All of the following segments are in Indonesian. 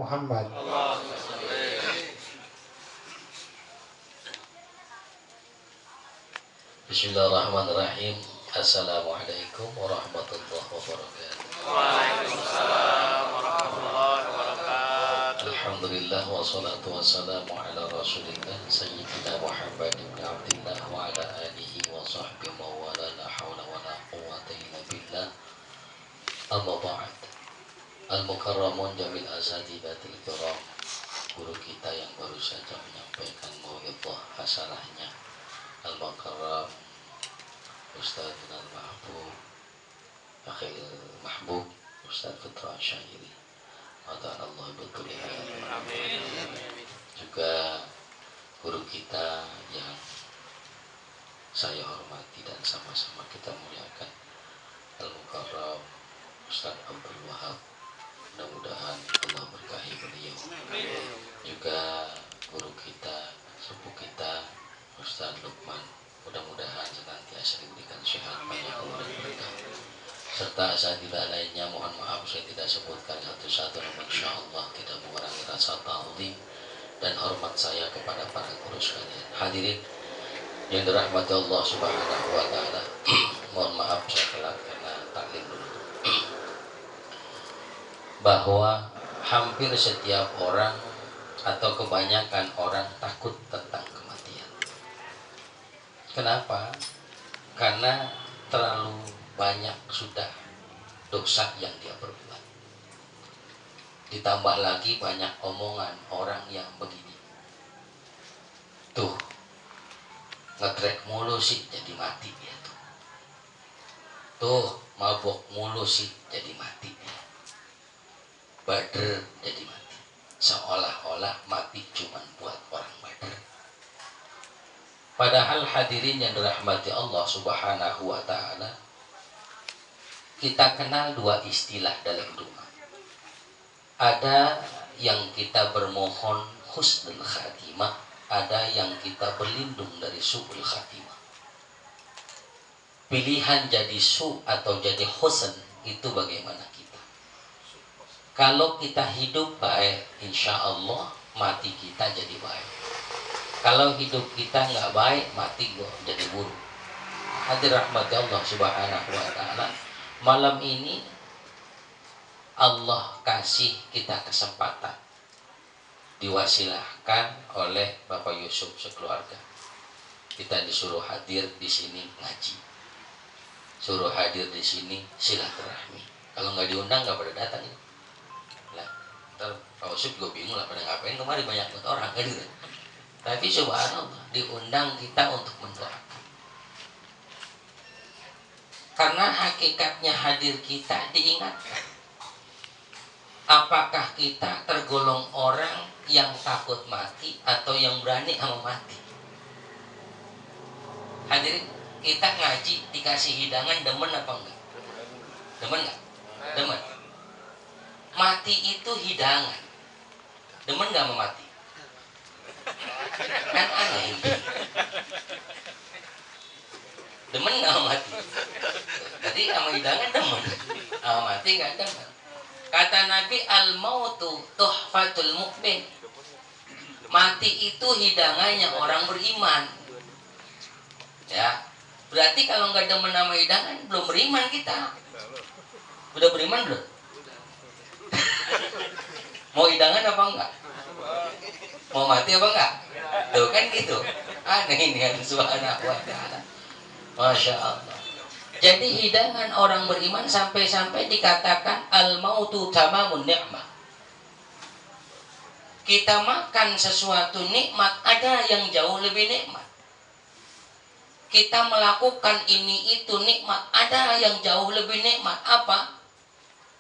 Muhammad. Bismillahirrahmanirrahim. Assalamualaikum warahmatullahi wabarakatuh. Waalaikumsalam warahmatullahi wabarakatuh. Alhamdulillah wassalatu wassalamu ala rasulillah Sayyidina Muhammad ibn Abdillah wa ala alihi wa sahbihi wa wala la hawla wa la quwwata illa billah. Amma ba'd. Al-mukarramun jamil asadibatil kiram, guru kita yang baru saja menyampaikan mau'izah hasanahnya, Al-Mukarram Ustadzuna Al-Mahbub Akhil Mahbub Ustadz Fitra Syairi, Allah betul. Juga guru kita yang saya hormati dan sama-sama kita muliakan, Al-Mukarram Ustadz Abdul Wahab. Mudah-mudahan Allah berkahi beliau. Juga guru kita, sepuh kita Ustaz Lukman, mudah-mudahan senantiasa diberikan sehat, banyak umur dan berkah. Serta asatidzah lainnya, mohon maaf saya tidak sebutkan satu-satu, namun insyaallah tidak mengurangi rasa ta'zim dan hormat saya kepada para guru sekalian. Hadirin yang dirahmati Allah Subhanahu wa taala, mohon maaf saya telat karena taklim dulu. Bahwa hampir setiap orang atau kebanyakan orang takut tentang kematian. Kenapa? Karena terlalu banyak sudah dosa yang dia perbuat. Ditambah lagi banyak omongan orang yang begini. Tuh, ngetrek mulu sih jadi mati dia tuh. Tuh, mabok mulu sih jadi mati dia. Badr jadi mati, seolah-olah mati cuma buat orang Badr. Padahal hadirin yang dirahmati Allah Subhanahu wa taala, kita kenal dua istilah dalam doa. Ada yang kita bermohon husnul khatimah, ada yang kita berlindung dari su'ul khatimah. Pilihan jadi su' atau jadi husn itu bagaimana kita? Kalau kita hidup baik, insya Allah mati kita jadi baik. Kalau hidup kita nggak baik, mati gua jadi buruk. Hadir rahmati Allah Subhanahu wa taala, malam ini Allah kasih kita kesempatan, diwasilahkan oleh Bapak Yusuf sekeluarga. Kita disuruh hadir di sini ngaji, suruh hadir di sini silaturahmi. Kalau nggak diundang nggak pada datang itu. Pak Yusuf juga bingung lah pada ngapain kemarin, banyak banget orang kan gitu. Tapi subhanallah diundang kita untuk mendoakan. Karena hakikatnya hadir kita diingatkan. Apakah kita tergolong orang yang takut mati atau yang berani sama mati? Hadirin, kita ngaji dikasih hidangan, demen apa enggak? Demen enggak? Demen. Mati itu hidangan. Demen gak mau mati? Kan aneh. Demen gak mau mati? Tadi sama hidangan demen, sama mati gak demen. Kata Nabi, al-mautu tuhfatul mu'min. Mati itu hidangannya orang beriman. Ya, berarti kalau gak demen sama hidangan, belum beriman kita. Udah beriman belum? Mau hidangan apa enggak? Mau mati apa enggak? Tuh kan gitu. Aneh ini kan subhanahu wa ta'ala. Masya Allah. Jadi hidangan orang beriman sampai-sampai dikatakan al-mautu tamamun ni'mah. Kita makan sesuatu nikmat, ada yang jauh lebih nikmat. Kita melakukan ini itu nikmat, ada yang jauh lebih nikmat. Apa?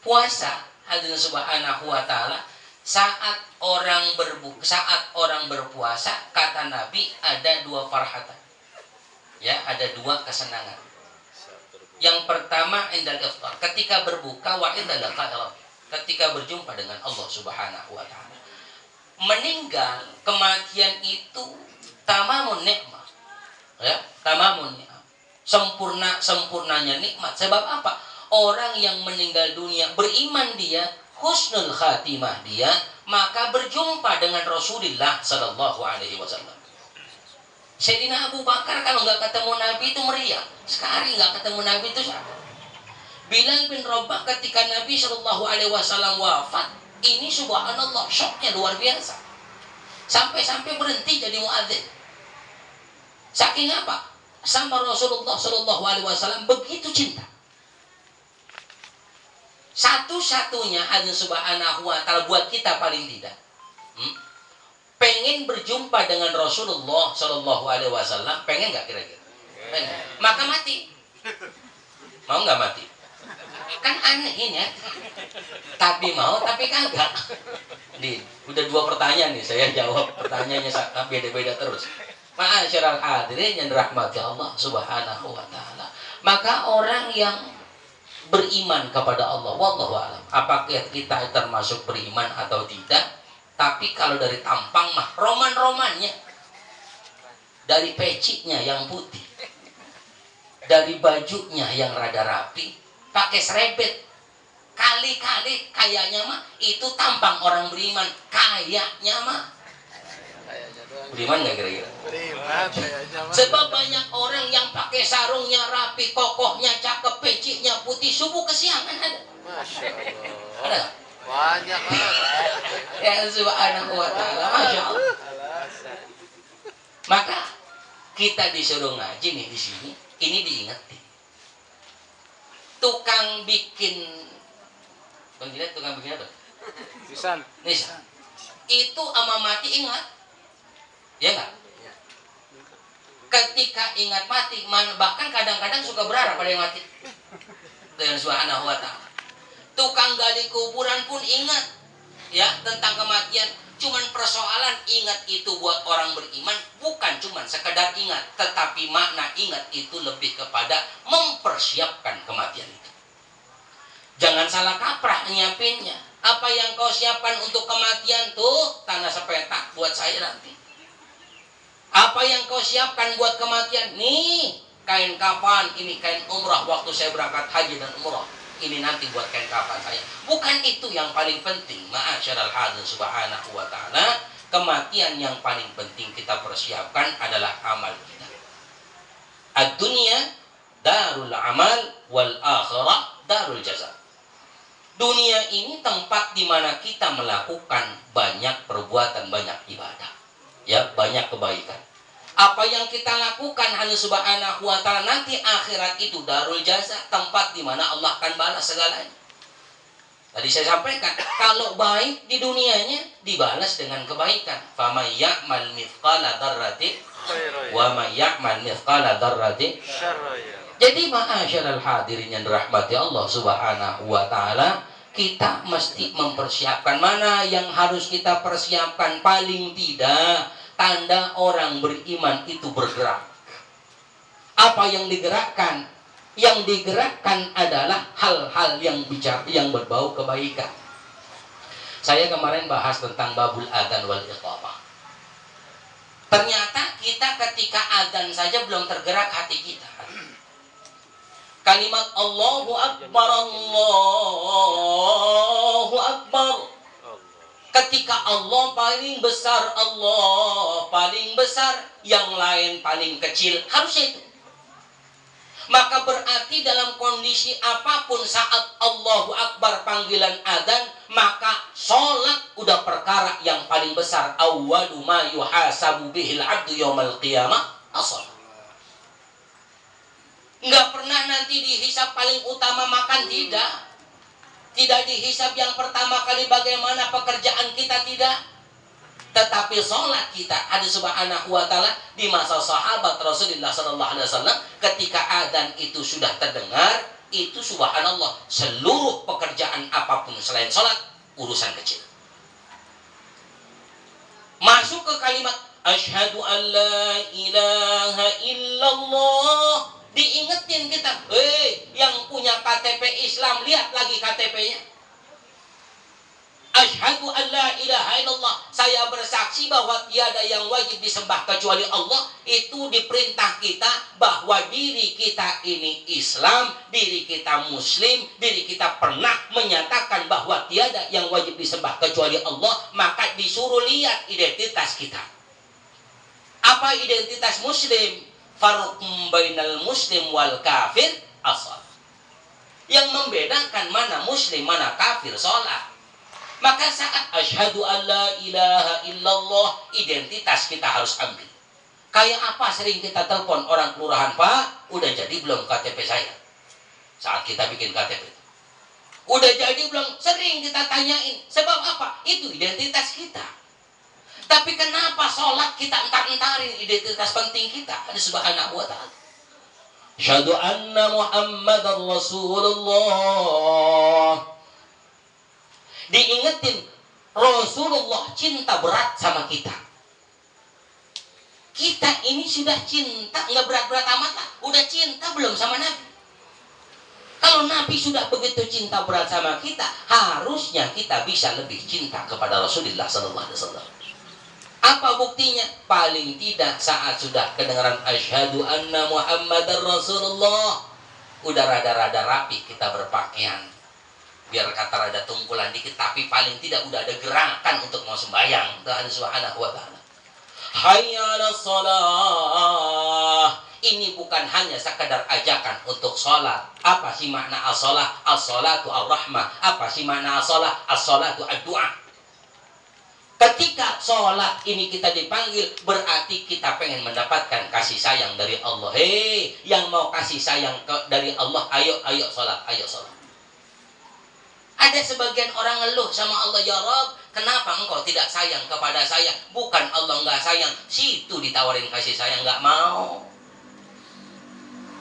Puasa. Hadirin subhanahu wa ta'ala, saat orang berpuasa, kata Nabi ada dua farhatan. Ya, ada dua kesenangan. Yang pertama indal iftar, ketika berbuka, wa indal liqa, ketika berjumpa dengan Allah Subhanahu wa taala. Meninggal, kematian itu tamamun nikmah. Ya, tamamun nikmah. Sempurnanya nikmat. Sebab apa? Orang yang meninggal dunia beriman dia, husnul khatimah dia, maka berjumpa dengan Rasulullah Sallallahu Alaihi Wasallam. Sayyidina Abu Bakar kalau nggak ketemu Nabi itu meriang. Sekali nggak ketemu Nabi itu siapa? Bilal bin Rabah ketika Nabi Sallallahu Alaihi Wasallam wafat, ini subhanallah syoknya luar biasa. Sampai-sampai berhenti jadi muadzin. Saking apa? Sama Rasulullah Sallallahu Alaihi Wasallam begitu cinta. Satu-satunya Allah Subhanahu Wa Taala buat kita paling tidak. Pengen berjumpa dengan Rasulullah Sallallahu Alaihi Wasallam, pengen nggak kira-kira? Pengen. Maka mati. Mau nggak mati? Kan aneh ini ya. Tapi mau, tapi kagak. Nih, udah 2 pertanyaan nih saya jawab. Pertanyaannya beda-beda terus. Ma'asyiral hadirin yang dirahmati Allah Subhanahu Wa Taala. Maka orang yang beriman kepada Allah, wallahu a'lam, apakah kita termasuk beriman atau tidak? Tapi kalau dari tampang mah roman-romannya, dari pecinya yang putih, dari bajunya yang rada rapi, pakai serebet, kali-kali kayaknya mah itu tampang orang beriman. Kayaknya mah beriman nggak kira-kira? Beriman kayaknya mah. Sebab banyak orang yang pakai sarungnya rapi, kokohnya cakep, pecinya putih, subuh kesiangan ada. Masya Allah. Ada? Banyak banget. Ya Subhanahu Wa Taala, masya Allah. Maka kita disuruh ngaji nih di sini, ini diingetin. Tukang bikin, tukang bikin apa? Nisan. Nisan. Itu ama mati ingat, ya nggak? Ketika ingat mati, bahkan kadang-kadang suka berharap pada yang mati. Dengan Subhanahu Wa Taala. Tukang gali kuburan pun ingat ya tentang kematian. Cuman persoalan ingat itu buat orang beriman bukan cuman sekedar ingat, tetapi makna ingat itu lebih kepada mempersiapkan kematian itu. Jangan salah kaprah nyiapinnya. Apa yang kau siapkan untuk kematian tuh tanah sepetak buat saya nanti. Apa yang kau siapkan buat kematian? Nih kain kafan, ini kain umrah waktu saya berangkat haji dan umrah. Ini nanti buat kain kafan saya. Bukan itu yang paling penting. Ma'asyiral hadirin Subhanahu Wa Taala, kematian yang paling penting kita persiapkan adalah amal kita. Ad-dunya darul amal wal akhirah darul jaza. Dunia ini tempat di mana kita melakukan banyak perbuatan, banyak ibadah. Ya, banyak kebaikan. Apa yang kita lakukan hanya Subhanahu Wa Taala, nanti akhirat itu darul jaza, tempat di mana Allah akan balas segalanya. Tadi saya sampaikan, kalau baik di dunianya dibalas dengan kebaikan. Faman ya'mal mithqala dzarratin wa man ya'mal mithqala dzarratin Syarraya. Jadi ma'asyiral hadirin yang dirahmati Allah Subhanahu Wa Taala, kita mesti mempersiapkan. Mana yang harus kita persiapkan? Paling tidak tanda orang beriman itu bergerak. Apa yang digerakkan? Yang digerakkan adalah hal-hal yang berbau kebaikan. Saya kemarin bahas tentang babul adzan wal iqamah. Ternyata kita ketika adzan saja belum tergerak hati kita. Kalimat Allahu Akbar, Allahu Akbar. Ketika Allah paling besar, Allah paling besar, yang lain paling kecil, harusnya itu. Maka berarti dalam kondisi apapun saat Allahu Akbar panggilan adzan, maka sholat udah perkara yang paling besar. Awwalu ma yuhasabu bihil abdu yaumal qiyamah as-shalah. Nggak pernah nanti dihisab paling utama makan, tidak. Tidak dihisab yang pertama kali bagaimana pekerjaan kita, tidak. Tetapi sholat kita ada Subhanahu Wa Taala. Di masa sahabat Rasulullah Sallallahu Alaihi Wasallam, ketika adzan itu sudah terdengar, itu subhanallah, seluruh pekerjaan apapun selain sholat urusan kecil. Masuk ke kalimat asyhadu an la ilaha illallah, diingetin kita, yang punya KTP Islam, lihat lagi KTP-nya. Asyhadu an la ilaha illallah, saya bersaksi bahwa tiada yang wajib disembah kecuali Allah, itu diperintah kita bahwa diri kita ini Islam, diri kita Muslim, diri kita pernah menyatakan bahwa tiada yang wajib disembah kecuali Allah, maka disuruh lihat identitas kita. Apa identitas Muslim? Farqum bainal muslim wal kafir as-shalah. Yang membedakan mana Muslim, mana kafir, sholat. Maka saat asyhadu an la ilaha illallah, identitas kita harus ambil. Kayak apa sering kita telepon orang kelurahan, Pak, udah jadi belum KTP saya? Saat kita bikin KTP. Udah jadi belum? Sering kita tanyain. Sebab apa? Itu identitas kita. Tapi kenapa sholat kita entar-entarin identitas penting kita? Ada subhanahu wa ta'ala. Asyhadu anna Muhammadar Rasulullah. Diingetin, Rasulullah cinta berat sama kita. Kita ini sudah cinta, nggak berat-berat amat lah. Udah cinta belum sama Nabi? Kalau Nabi sudah begitu cinta berat sama kita, harusnya kita bisa lebih cinta kepada Rasulullah sallallahu alaihi wasallam. Apa buktinya? Paling tidak saat sudah kedengaran asyhadu anna Muhammadar Rasulullah, udah rada-rada rapi kita berpakaian. Biar kata rada tungkulan dikit, tapi paling tidak udah ada gerakan untuk mau sembahyang. Tuhan subhanahu wa ta'ala. Hayya 'alas shalah. Ini bukan hanya sekadar ajakan untuk sholat. Apa sih makna as-shalah? As-shalatu ar-rahmah. Apa sih makna as-shalah? As-shalatu ad-du'a. Ketika sholat ini kita dipanggil, berarti kita pengen mendapatkan kasih sayang dari Allah. Hei, yang mau kasih sayang dari Allah, ayo sholat, ayo sholat. Ada sebagian orang ngeluh sama Allah, ya Rabb, kenapa engkau tidak sayang kepada saya? Bukan Allah nggak sayang, situ ditawarin kasih sayang nggak mau.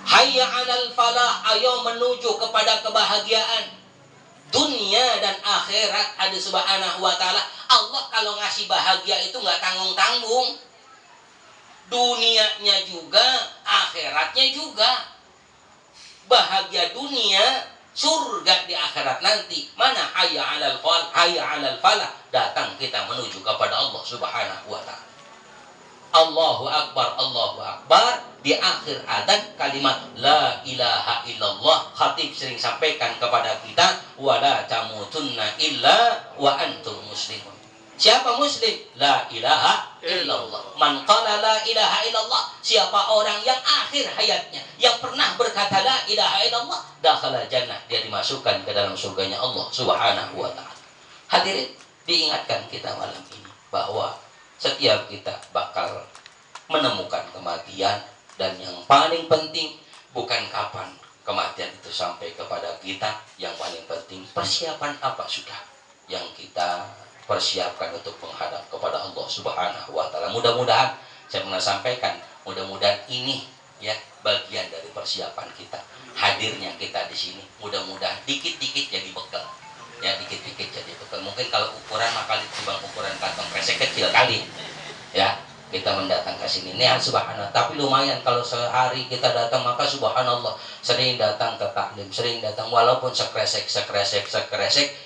Hayya 'alal falah, ayo menuju kepada kebahagiaan dunia dan akhirat. Ada subhanahu wa ta'ala. Allah kalau ngasih bahagia itu nggak tanggung-tanggung. Dunianya juga, akhiratnya juga. Bahagia dunia, surga di akhirat nanti. Mana hayya 'alal falah, hayya 'alal falah. Datang kita menuju kepada Allah subhanahu wa ta'ala. Allahu Akbar, Allahu Akbar. Di akhir adzan kalimat la ilaha illallah, khatib sering sampaikan kepada kita, wala tamutunna illa wa antum muslimun. Siapa muslim? La ilaha illallah. Man qala la ilaha illallah, siapa orang yang akhir hayatnya yang pernah berkata la ilaha illallah, dakhala jannah, dia dimasukkan ke dalam surganya Allah subhanahu wa ta'ala. Hadirin, diingatkan kita malam ini bahwa setiap kita bakal menemukan kematian. Dan yang paling penting bukan kapan kematian itu sampai kepada kita. Yang paling penting persiapan apa sudah yang kita persiapkan untuk menghadap kepada Allah subhanahu wa ta'ala. Mudah-mudahan, saya pernah sampaikan, mudah-mudahan ini ya bagian dari persiapan kita. Hadirnya kita di sini, mudah-mudahan dikit-dikit jadi bekal. Ya, dikit-dikit jadi bekal. Mungkin kalau ukuran maka ditimbang ukuran kantong kresek kecil kali. Ya, kita mendatang ke sini. Nih subhanallah, tapi lumayan kalau sehari kita datang, maka subhanallah sering datang ke taklim, sering datang walaupun sekresek,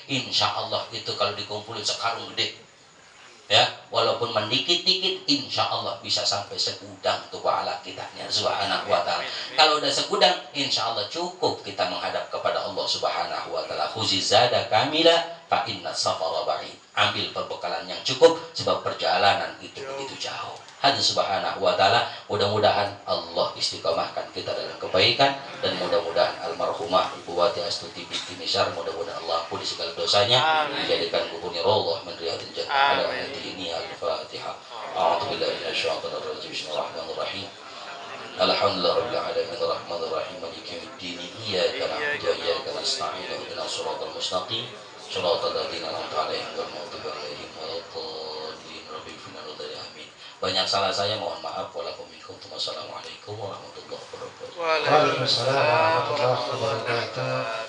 insya Allah itu kalau dikumpulin sekarung gede. Ya, walaupun mendikit-dikit, insya Allah bisa sampai segudang tuh pahala kita. Ya, subhanahu wa ta'ala. Kalau udah segudang, insya Allah cukup kita menghadap kepada Allah subhanahu wa ta'ala. Khuzizada kamila fa inna safara ba'id. Ambil perbekalan yang cukup sebab perjalanan itu begitu jauh. Hadis subhanahu wa ta'ala. Mudah-mudahan Allah istiqomahkan kita dalam kebaikan, dan mudah-mudahan almarhumah Ibu Wati Astuti binti Nishar, mudah-mudahan Allah ampuni segala dosanya, menjadikan kuburnya Allah min riyadil jannah. Ala ini al-Fatihah. A'udzu billahi minasyaitonir rajim. Bismillahirrahmanirrahim. Alhamdulillah rabbil alamin arrahmanir rahim maliki yaumiddin. Iyyaka na'budu wa iyyaka nasta'in. Ihdinas siratal mustaqim. Shiratal ladzina an'amta 'alaihim ghairil maghdubi 'alaihim waladdallin. Rabbil alamin. Banyak salah saya, mohon maaf. Wassalamualaikum warahmatullahi wabarakatuh. Waalaikumsalam warahmatullahi wabarakatuh.